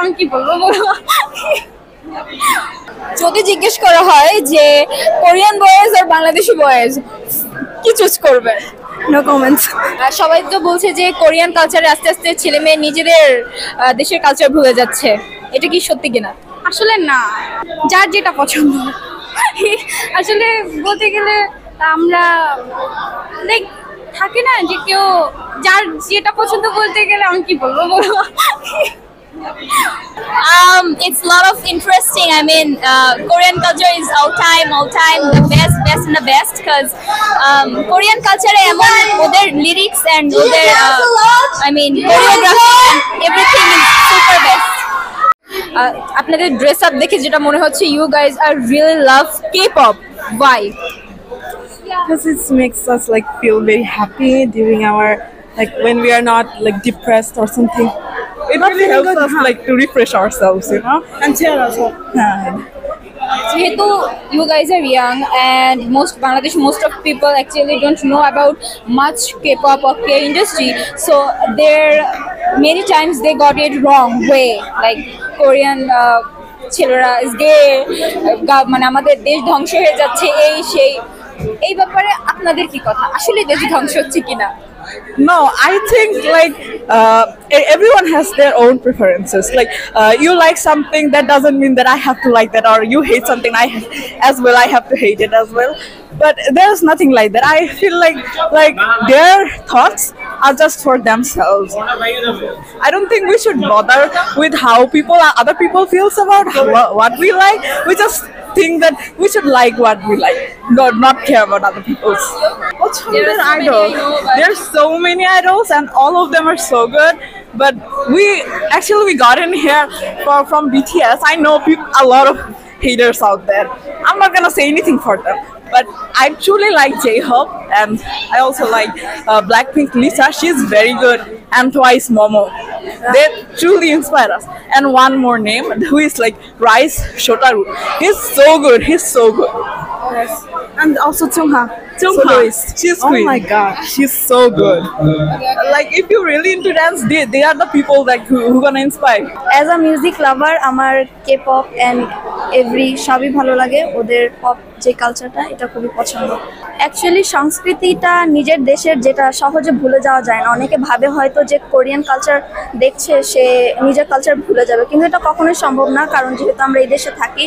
আমি কি বলবো বলো। যদি জিজ্ঞেস করা হয় যে কোরিয়ান বয়েজ আর বাংলাদেশি বয়েজ কি চুজ করবে? No comments. সবাই তো বলছে যে কোরিয়ান কালচারে আস্তে আস্তে ছেলে মেয়ে নিজেদের দেশের কালচার ভুলে যাচ্ছে, এটা কি সত্যি কিনা? আসলে না, যার যেটা পছন্দ। আসলে বলতে গেলে আমরা লাইক থাকে না যে কেউ যার যেটা পছন্দ, বলতে গেলে আমি কি বলবো বলো। It's a lot of interesting. I mean, Korean culture is all time the best and the best because Korean culture emon other lyrics and other I mean choreography and everything is super best. আপনাদের dress up দেখে যেটা মনে হচ্ছে you guys are really love K-pop. Why? Because it makes us like feel very happy during our like when we are not like depressed or something. It really helps us like to refresh ourselves, you know, and cheer us up. যেহেতু you guys are young and most of people actually don't know about much K-pop or K industry, so there many times they got it wrong way, like Korean ছেলেরা is gay, মানে আমাদের দেশ ধ্বংস হয়ে যাচ্ছে এই সেই, এই ব্যাপারে আপনাদের কি কথা? আসলে দেশ ধ্বংস হচ্ছে কিনা? No, I think like everyone has their own preferences. Like you like something, that doesn't mean that I have to like that, or you hate something, I have to hate it as well. But there's nothing like that. I feel like their thoughts are just for themselves. I don't think we should bother with how other people feels about what we like. We just think that we should like what we like, not care about other people's. What's their idol? There's so many idols and all of them are so good. But we got in here from BTS. I know a lot of haters out there. I'm not gonna say anything for them. But I truly like J-Hope, and I also like Blackpink Lisa. She's very good, and Twice Momo. They truly inspire us. And one more name, who is like Rise Shotaru. He's so good. Yes. And also Jungha. She's queen. Oh my god, she's so good. Like if you're really into dance, they are the people like who gonna inspire. As a music lover আমার K pop and every সবই ভালো লাগে। ওদের pop যে কালচারটা, এটা খুবই পছন্দ। অ্যাকচুয়ালি সংস্কৃতিটা নিজের দেশের, যেটা সহজে ভুলে যাওয়া যায় না। অনেকে ভাবে হয়তো যে কোরিয়ান কালচার দেখছে সে নিজের কালচার ভুলে যাবে, কিন্তু এটা কখনোই সম্ভব না, কারণ যেহেতু আমরা এই দেশে থাকি।